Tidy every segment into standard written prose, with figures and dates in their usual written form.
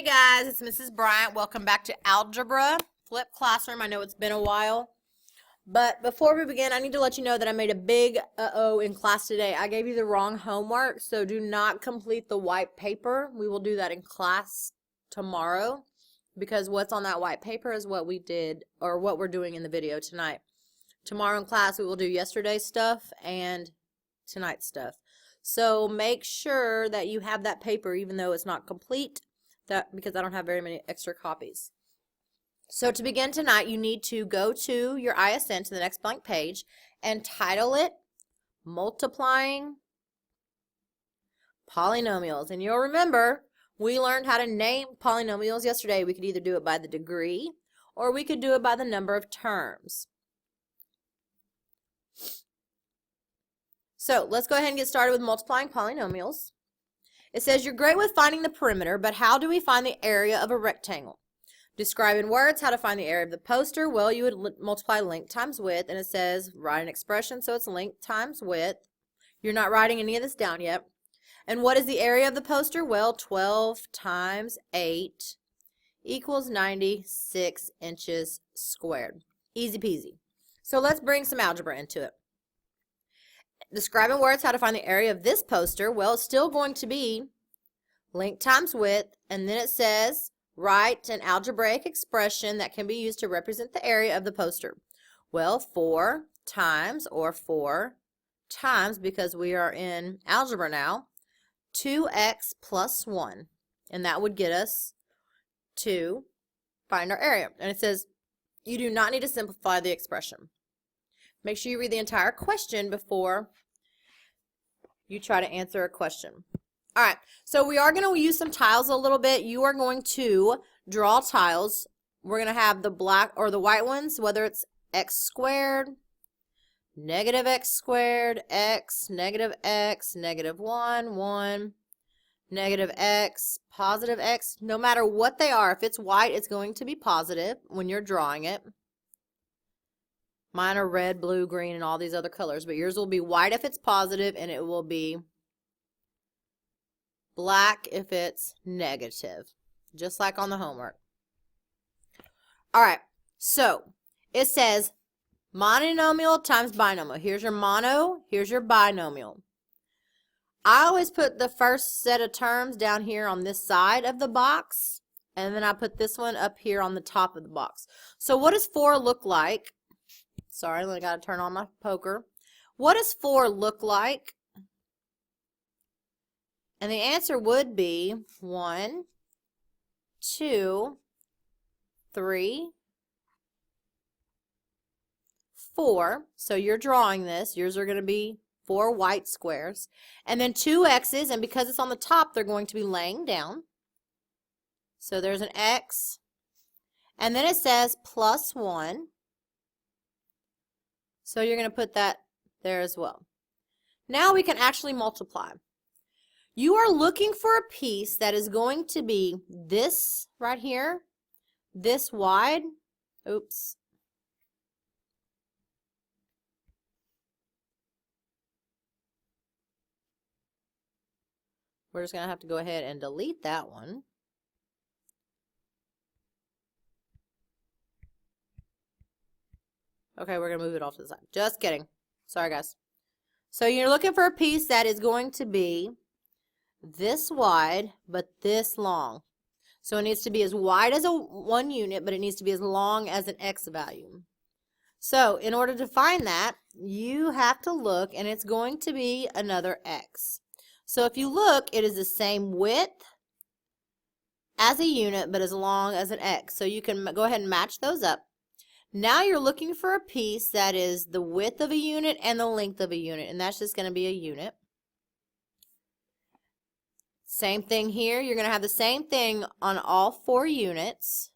guys, it's Mrs. Bryant. Welcome back to Algebra Flip Classroom. I know it's been a while, but before we begin, I need to let you know that I made a big uh-oh in class today. I gave you the wrong homework, so do not complete the white paper. We will do that in class tomorrow because what's on that white paper is what we did or what we're doing in the video tonight. Tomorrow in class, we will do yesterday's stuff and tonight's stuff. So make sure that you have that paper even though it's not complete. Because I don't have very many extra copies. So to begin tonight, you need to go to your ISN to the next blank page and title it Multiplying Polynomials. And you'll remember we learned how to name polynomials yesterday. We could either do it by the degree or we could do it by the number of terms. So let's go ahead and get started with multiplying polynomials. It says you're great with finding the perimeter, but how do we find the area of a rectangle? Describe in words how to find the area of the poster. Well, you would multiply length times width, and it says write an expression, so it's length times width. You're not writing any of this down yet. And what is the area of the poster? Well, 12 times 8 equals 96 inches squared. Easy peasy. So let's bring some algebra into it. Describe in words how to find the area of this poster. Well, it's still going to be length times width, and then it says write an algebraic expression that can be used to represent the area of the poster. Well, 4 times, because we are in algebra now, 2x plus 1, and that would get us to find our area. And it says you do not need to simplify the expression. Make sure you read the entire question before you try to answer a question. All right, so we are going to use some tiles a little bit. You are going to draw tiles. We're going to have the black or the white ones, whether it's x squared, negative x squared, x, negative 1, 1, negative x, positive x. No matter what they are, if it's white, it's going to be positive when you're drawing it. Mine are red, blue, green, and all these other colors, but yours will be white if it's positive, and it will be black if it's negative, just like on the homework. All right, so it says monomial times binomial. Here's your mono, here's your binomial. I always put the first set of terms down here on this side of the box, and then I put this one up here on the top of the box. So what does 4 look like? Sorry, I got to turn on my poker. What does 4 look like? And the answer would be 1, 2, 3, 4. So you're drawing this. Yours are going to be 4 white squares. And then 2 x's, and because it's on the top, they're going to be laying down. So there's an x. And then it says plus 1. So you're going to put that there as well. Now we can actually multiply. You are looking for a piece that is going to be this right here, this wide. Oops. We're just going to have to go ahead and delete that one. Okay, we're going to move it off to the side. Just kidding. Sorry, guys. So you're looking for a piece that is going to be this wide, but this long. So it needs to be as wide as one unit, but it needs to be as long as an x value. So in order to find that, you have to look, and it's going to be another x. So if you look, it is the same width as a unit, but as long as an x. So you can go ahead and match those up. Now you're looking for a piece that is the width of a unit and the length of a unit, and that's just going to be a unit. Same thing here. You're going to have the same thing on all 4 units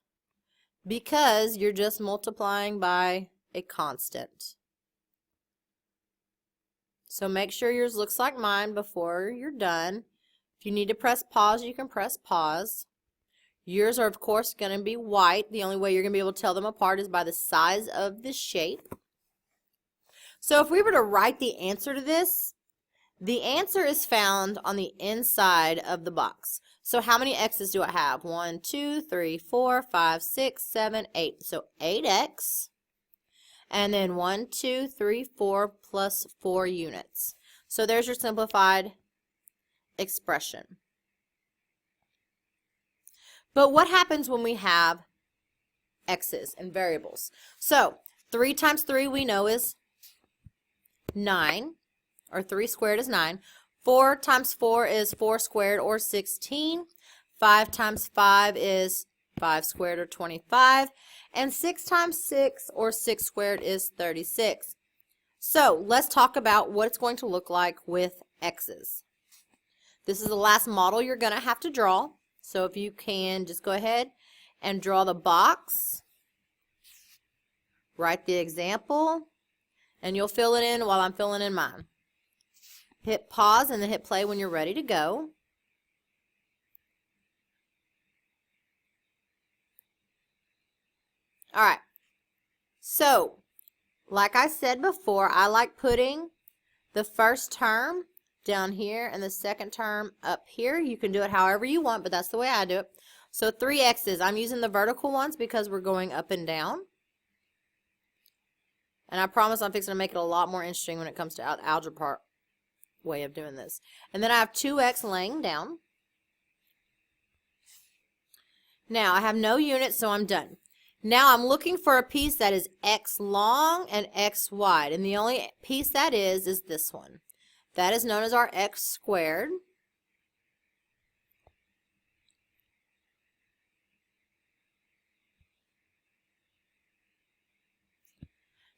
because you're just multiplying by a constant. So make sure yours looks like mine before you're done. If you need to press pause, you can press pause. Yours are, of course, going to be white. The only way you're going to be able to tell them apart is by the size of the shape. So if we were to write the answer to this, the answer is found on the inside of the box. So how many x's do I have? 1, 2, 3, 4, 5, 6, 7, 8. So 8x. And then 1, 2, 3, 4 plus 4 units. So there's your simplified expression. But what happens when we have x's and variables? So 3 times 3 we know is 9, or 3 squared is 9. 4 times 4 is 4 squared, or 16. 5 times 5 is 5 squared, or 25. And 6 times 6, or 6 squared, is 36. So let's talk about what it's going to look like with x's. This is the last model you're going to have to draw. So if you can just go ahead and draw the box, write the example, and you'll fill it in while I'm filling in mine. Hit pause and then hit play when you're ready to go. All right. So, like I said before, I like putting the first term down here and the second term up here. You can do it however you want, but that's the way I do it. So 3x's. I'm using the vertical ones because we're going up and down. And I promise I'm fixing to make it a lot more interesting when it comes to algebra way of doing this. And then I have 2x laying down. Now I have no units, so I'm done. Now I'm looking for a piece that is x long and x wide. And the only piece that is this one. That is known as our x squared.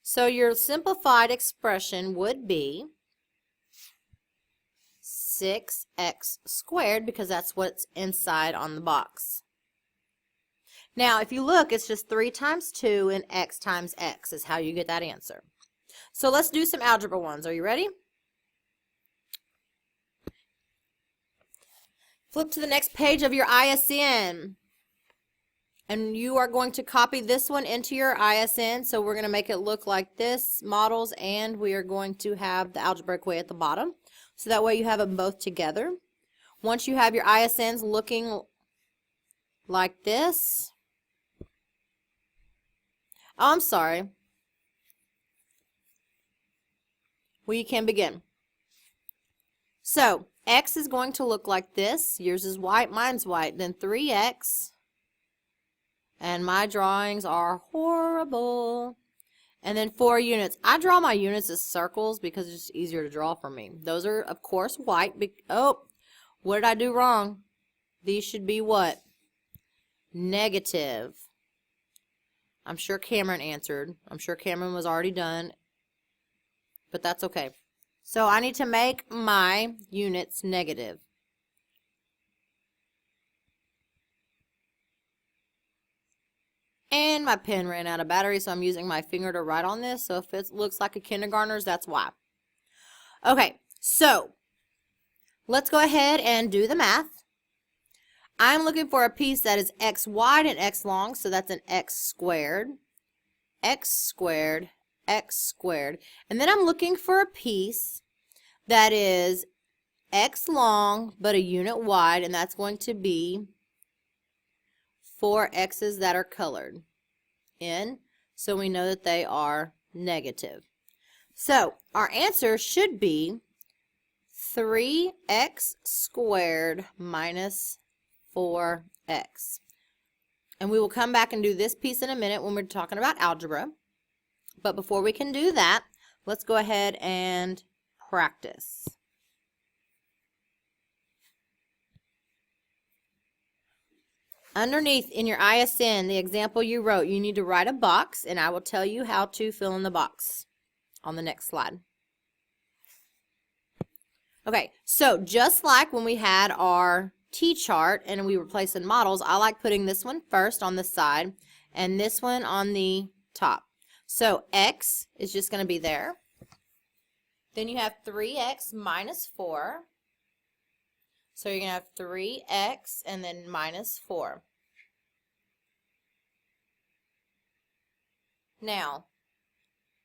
So your simplified expression would be 6x squared, because that's what's inside on the box. Now, if you look, it's just 3 times 2 and x times x is how you get that answer. So let's do some algebra ones. Are you ready? Flip to the next page of your ISN. And you are going to copy this one into your ISN. So we're going to make it look like this, models, and we are going to have the algebraic way at the bottom. So that way you have them both together. Once you have your ISNs looking like this. Oh, I'm sorry. We can begin. So x is going to look like this. Yours is white, mine's white. Then 3x. And my drawings are horrible. And then 4 units. I draw my units as circles because it's just easier to draw for me. Those are, of course, white. Oh, what did I do wrong? These should be what? Negative. I'm sure Cameron answered. I'm sure Cameron was already done. But that's okay. So I need to make my units negative. And my pen ran out of battery, so I'm using my finger to write on this. So if it looks like a kindergartner's, that's why. Okay, so let's go ahead and do the math. I'm looking for a piece that is x wide and x long, so that's an x squared, x squared, x squared. And then I'm looking for a piece that is x long but a unit wide, and that's going to be 4 x's that are colored in, so we know that they are negative. So our answer should be 3x squared minus 4x. And we will come back and do this piece in a minute when we're talking about algebra. But before we can do that, let's go ahead and practice. Underneath in your ISN, the example you wrote, you need to write a box, and I will tell you how to fill in the box on the next slide. Okay, so just like when we had our T-chart and we were placing models, I like putting this one first on the side and this one on the top. So x is just going to be there. Then you have 3x minus 4. So you're going to have 3x and then minus 4. Now,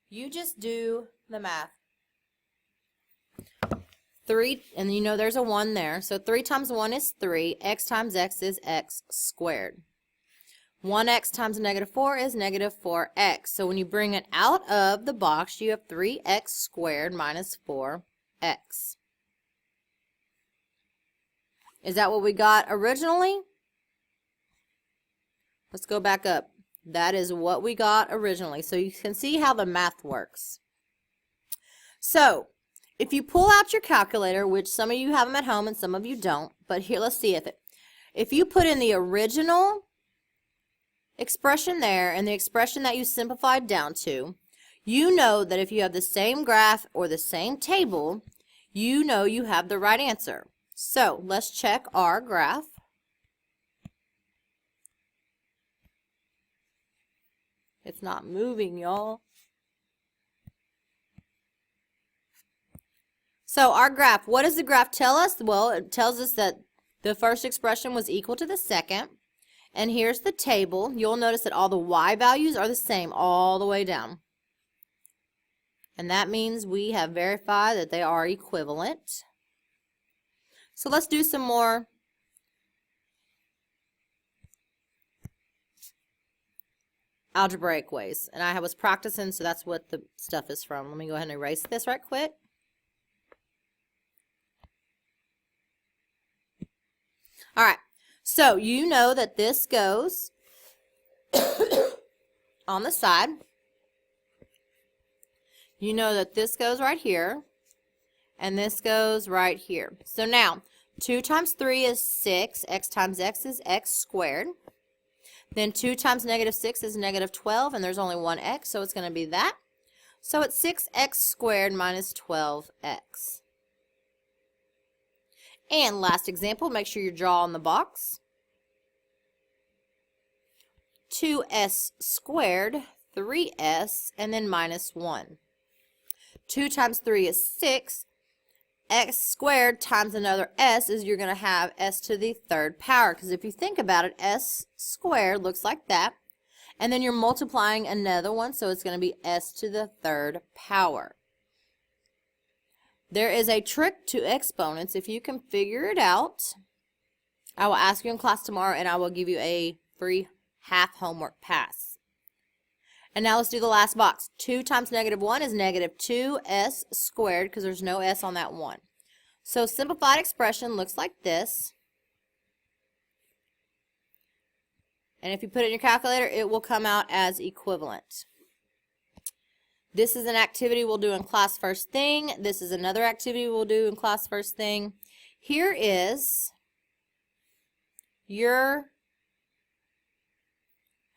you just do the math. 3, and you know there's a 1 there. So 3 times 1 is 3. X times x is x squared. 1x times negative 4 is negative 4x. So when you bring it out of the box, you have 3x squared minus 4x. Is that what we got originally? Let's go back up. That is what we got originally. So you can see how the math works. So if you pull out your calculator, which some of you have them at home and some of you don't, but here, let's see if you put in the original expression there and the expression that you simplified down to, you know that if you have the same graph or the same table, you know you have the right answer. So let's check our graph. It's not moving, y'all. So our graph, what does the graph tell us? Well, it tells us that the first expression was equal to the second. And here's the table. You'll notice that all the y values are the same all the way down. And that means we have verified that they are equivalent. So let's do some more algebraic ways. And I was practicing, so that's what the stuff is from. Let me go ahead and erase this right quick. All right. So you know that this goes on the side. You know that this goes right here. And this goes right here. So now, 2 times 3 is 6. X times x is x squared. Then 2 times negative 6 is negative 12. And there's only one x, so it's going to be that. So it's 6x squared minus 12x. And last example, make sure you draw on the box. 2s squared, 3s, and then minus 1. 2 times 3 is 6. X squared times another s is you're going to have s to the third power. Because if you think about it, s squared looks like that. And then you're multiplying another one, so it's going to be s to the third power. There is a trick to exponents. If you can figure it out, I will ask you in class tomorrow, and I will give you a free half homework pass. And now let's do the last box. 2 times negative 1 is negative 2s squared, because there's no s on that 1. So simplified expression looks like this. And if you put it in your calculator, it will come out as equivalent. This is an activity we'll do in class first thing. This is another activity we'll do in class first thing. Here is your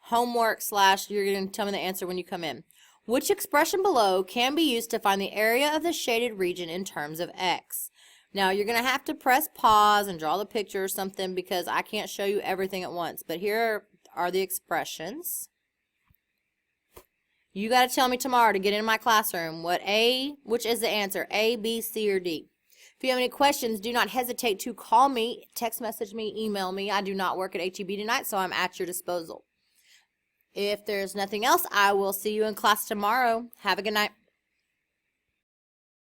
homework / you're going to tell me the answer when you come in. Which expression below can be used to find the area of the shaded region in terms of x? Now you're going to have to press pause and draw the picture or something because I can't show you everything at once. But here are the expressions. You got to tell me tomorrow to get in my classroom which is the answer, A, B, C, or D. If you have any questions, do not hesitate to call me, text message me, email me. I do not work at HEB tonight, so I'm at your disposal. If there's nothing else, I will see you in class tomorrow. Have a good night.